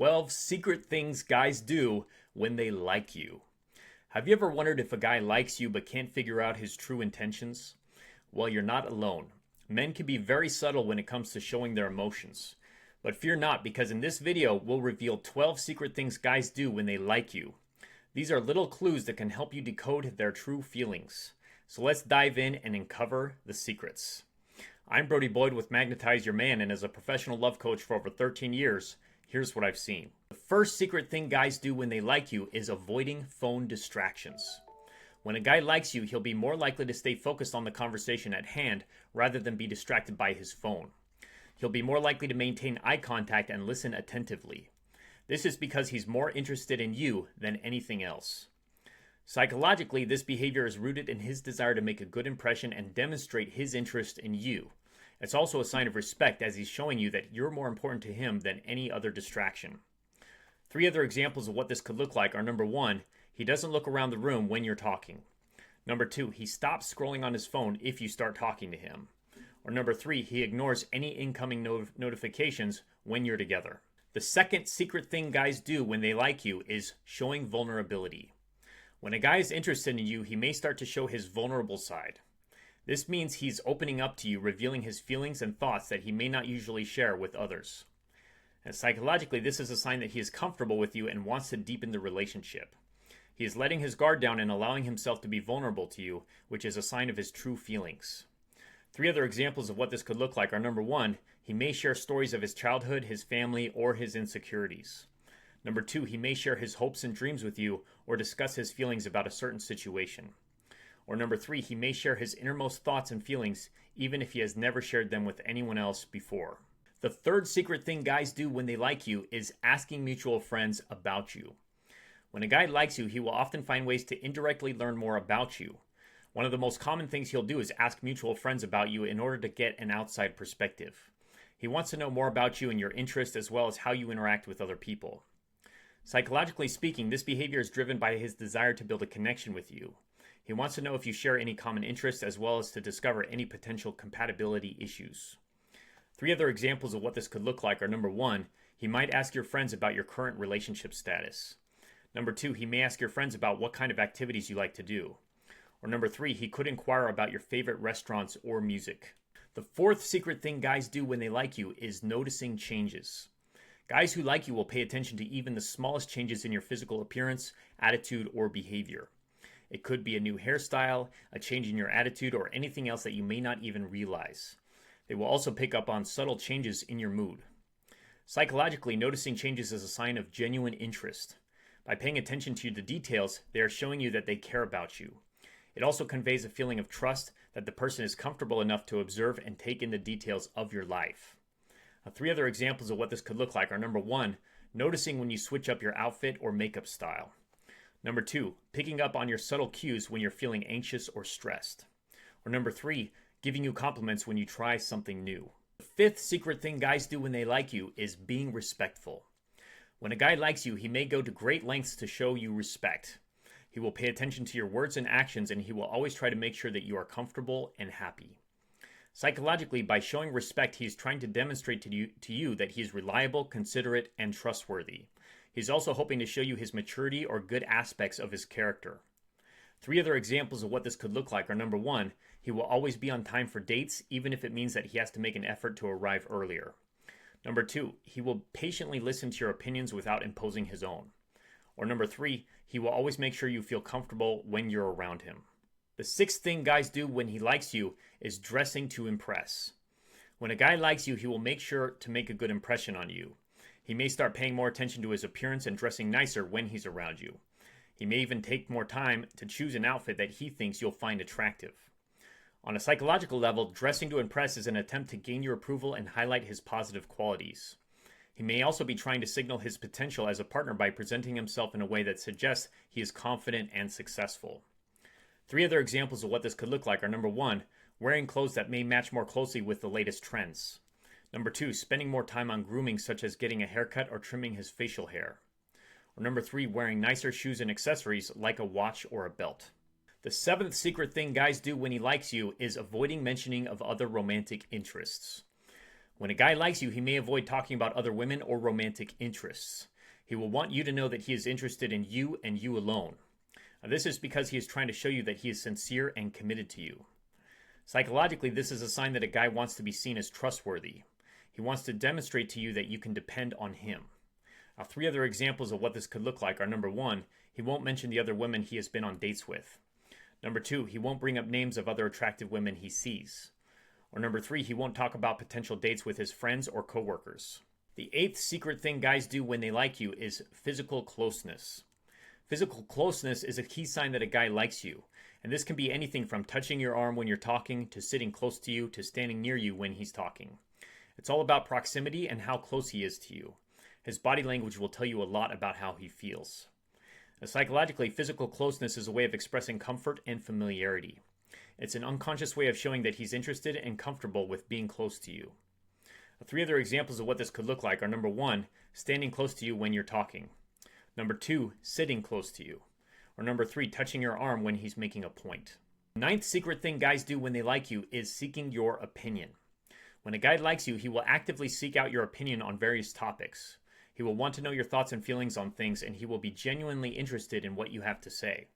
12 secret things guys do when they like you. Have you ever wondered if a guy likes you but can't figure out his true intentions? Well, you're not alone. Men can be very subtle when it comes to showing their emotions. But fear not, because in this video, we'll reveal 12 secret things guys do when they like you. These are little clues that can help you decode their true feelings. So let's dive in and uncover the secrets. I'm Brody Boyd with Magnetize Your Man, and as a professional love coach for over 13 years, here's what I've seen. The first secret thing guys do when they like you is avoiding phone distractions. When a guy likes you, he'll be more likely to stay focused on the conversation at hand rather than be distracted by his phone. He'll be more likely to maintain eye contact and listen attentively. This is because he's more interested in you than anything else. Psychologically, this behavior is rooted in his desire to make a good impression and demonstrate his interest in you. It's also a sign of respect, as he's showing you that you're more important to him than any other distraction. 3 other examples of what this could look like are: number 1, he doesn't look around the room when you're talking. Number 2, he stops scrolling on his phone if you start talking to him. Or number 3, he ignores any incoming notifications when you're together. The second secret thing guys do when they like you is showing vulnerability. When a guy is interested in you, he may start to show his vulnerable side. This means he's opening up to you, revealing his feelings and thoughts that he may not usually share with others. And psychologically, this is a sign that he is comfortable with you and wants to deepen the relationship. He is letting his guard down and allowing himself to be vulnerable to you, which is a sign of his true feelings. 3 other examples of what this could look like are: number 1, he may share stories of his childhood, his family, or his insecurities. Number 2, he may share his hopes and dreams with you or discuss his feelings about a certain situation. Or number 3, he may share his innermost thoughts and feelings even if he has never shared them with anyone else before. The third secret thing guys do when they like you is asking mutual friends about you. When a guy likes you, he will often find ways to indirectly learn more about you. One of the most common things he'll do is ask mutual friends about you in order to get an outside perspective. He wants to know more about you and your interests, as well as how you interact with other people. Psychologically speaking, this behavior is driven by his desire to build a connection with you. He wants to know if you share any common interests, as well as to discover any potential compatibility issues. 3 other examples of what this could look like are: number 1, he might ask your friends about your current relationship status. Number 2, he may ask your friends about what kind of activities you like to do. Or number 3, he could inquire about your favorite restaurants or music. The fourth secret thing guys do when they like you is noticing changes. Guys who like you will pay attention to even the smallest changes in your physical appearance, attitude, or behavior. It could be a new hairstyle, a change in your attitude, or anything else that you may not even realize. They will also pick up on subtle changes in your mood. Psychologically, noticing changes is a sign of genuine interest. By paying attention to the details, they are showing you that they care about you. It also conveys a feeling of trust that the person is comfortable enough to observe and take in the details of your life. 3 other examples of what this could look like are: number 1, noticing when you switch up your outfit or makeup style. Number 2, picking up on your subtle cues when you're feeling anxious or stressed. Or number 3, giving you compliments when you try something new. The fifth secret thing guys do when they like you is being respectful. When a guy likes you, he may go to great lengths to show you respect. He will pay attention to your words and actions, and he will always try to make sure that you are comfortable and happy. Psychologically, by showing respect, he is trying to demonstrate to you that he is reliable, considerate, and trustworthy. He's also hoping to show you his maturity or good aspects of his character. 3 other examples of what this could look like are: number 1, he will always be on time for dates, even if it means that he has to make an effort to arrive earlier. Number 2, he will patiently listen to your opinions without imposing his own. Or number 3, he will always make sure you feel comfortable when you're around him. The sixth thing guys do when he likes you is dressing to impress. When a guy likes you, he will make sure to make a good impression on you. He may start paying more attention to his appearance and dressing nicer when he's around you. He may even take more time to choose an outfit that he thinks you'll find attractive. On a psychological level, dressing to impress is an attempt to gain your approval and highlight his positive qualities. He may also be trying to signal his potential as a partner by presenting himself in a way that suggests he is confident and successful. 3 other examples of what this could look like are: number 1, wearing clothes that may match more closely with the latest trends. Number 2, spending more time on grooming, such as getting a haircut or trimming his facial hair. Or number 3, wearing nicer shoes and accessories like a watch or a belt. The 7th secret thing guys do when he likes you is avoiding mentioning of other romantic interests. When a guy likes you, he may avoid talking about other women or romantic interests. He will want you to know that he is interested in you and you alone. Now, this is because he is trying to show you that he is sincere and committed to you. Psychologically, this is a sign that a guy wants to be seen as trustworthy. He wants to demonstrate to you that you can depend on him. Now, 3 other examples of what this could look like are: number 1, he won't mention the other women he has been on dates with. Number 2, he won't bring up names of other attractive women he sees. Or number 3, he won't talk about potential dates with his friends or coworkers. The 8th secret thing guys do when they like you is physical closeness. Physical closeness is a key sign that a guy likes you, and this can be anything from touching your arm when you're talking, to sitting close to you, to standing near you when he's talking. It's all about proximity and how close he is to you. His body language will tell you a lot about how he feels. Now, psychologically, physical closeness is a way of expressing comfort and familiarity. It's an unconscious way of showing that he's interested and comfortable with being close to you. 3 other examples of what this could look like are: number 1, standing close to you when you're talking. Number 2, sitting close to you. Or number 3, touching your arm when he's making a point. 9th secret thing guys do when they like you is seeking your opinion. When a guy likes you, he will actively seek out your opinion on various topics. He will want to know your thoughts and feelings on things, and he will be genuinely interested in what you have to say.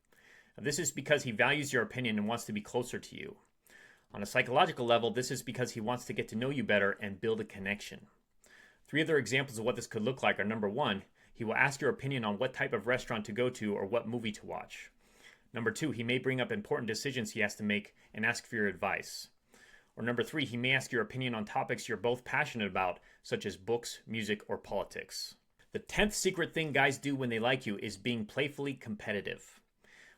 Now, this is because he values your opinion and wants to be closer to you. On a psychological level, this is because he wants to get to know you better and build a connection. 3 other examples of what this could look like are: number 1, he will ask your opinion on what type of restaurant to go to or what movie to watch. Number 2, he may bring up important decisions he has to make and ask for your advice. Or number 3, he may ask your opinion on topics you're both passionate about, such as books, music, or politics. The 10th secret thing guys do when they like you is being playfully competitive.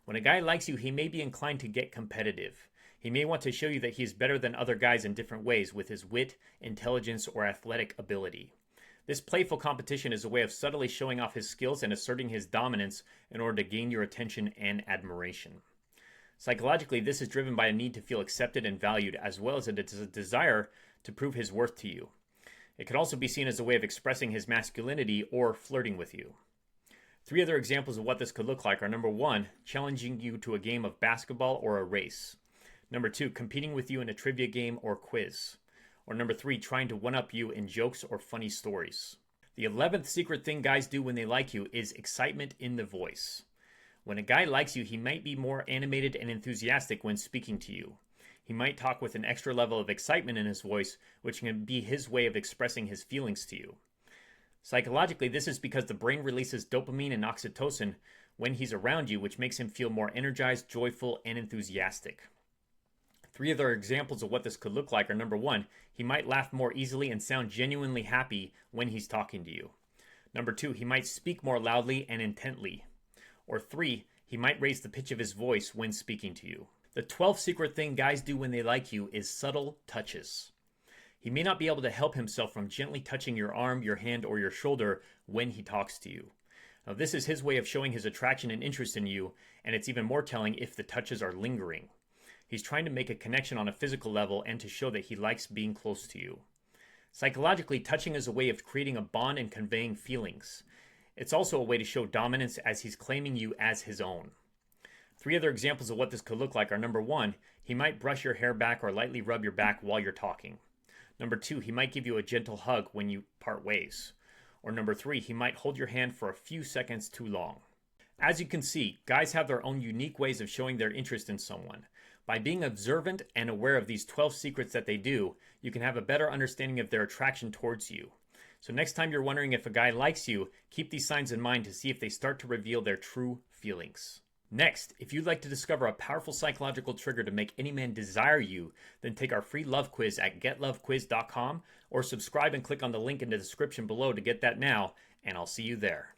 When a guy likes you, he may be inclined to get competitive. He may want to show you that he is better than other guys in different ways with his wit, intelligence, or athletic ability. This playful competition is a way of subtly showing off his skills and asserting his dominance in order to gain your attention and admiration. Psychologically, this is driven by a need to feel accepted and valued, as well as a desire to prove his worth to you. It could also be seen as a way of expressing his masculinity or flirting with you. 3 other examples of what this could look like are: number 1, challenging you to a game of basketball or a race. Number 2, competing with you in a trivia game or quiz. Or number 3, trying to one-up you in jokes or funny stories. The 11th secret thing guys do when they like you is excitement in the voice. When a guy likes you, he might be more animated and enthusiastic when speaking to you. He might talk with an extra level of excitement in his voice, which can be his way of expressing his feelings to you. Psychologically, this is because the brain releases dopamine and oxytocin when he's around you, which makes him feel more energized, joyful, and enthusiastic. 3 other examples of what this could look like are: number 1, he might laugh more easily and sound genuinely happy when he's talking to you. Number 2, he might speak more loudly and intently. Or 3, he might raise the pitch of his voice when speaking to you. The 12th secret thing guys do when they like you is subtle touches. He may not be able to help himself from gently touching your arm, your hand, or your shoulder when he talks to you. Now, this is his way of showing his attraction and interest in you, and it's even more telling if the touches are lingering. He's trying to make a connection on a physical level and to show that he likes being close to you. Psychologically, touching is a way of creating a bond and conveying feelings. It's also a way to show dominance, as he's claiming you as his own. 3 other examples of what this could look like are: number 1, he might brush your hair back or lightly rub your back while you're talking. Number 2, he might give you a gentle hug when you part ways. Or number 3, he might hold your hand for a few seconds too long. As you can see, guys have their own unique ways of showing their interest in someone. By being observant and aware of these 12 secrets that they do, you can have a better understanding of their attraction towards you. So next time you're wondering if a guy likes you, keep these signs in mind to see if they start to reveal their true feelings. Next, if you'd like to discover a powerful psychological trigger to make any man desire you, then take our free love quiz at getlovequiz.com or subscribe and click on the link in the description below to get that now, and I'll see you there.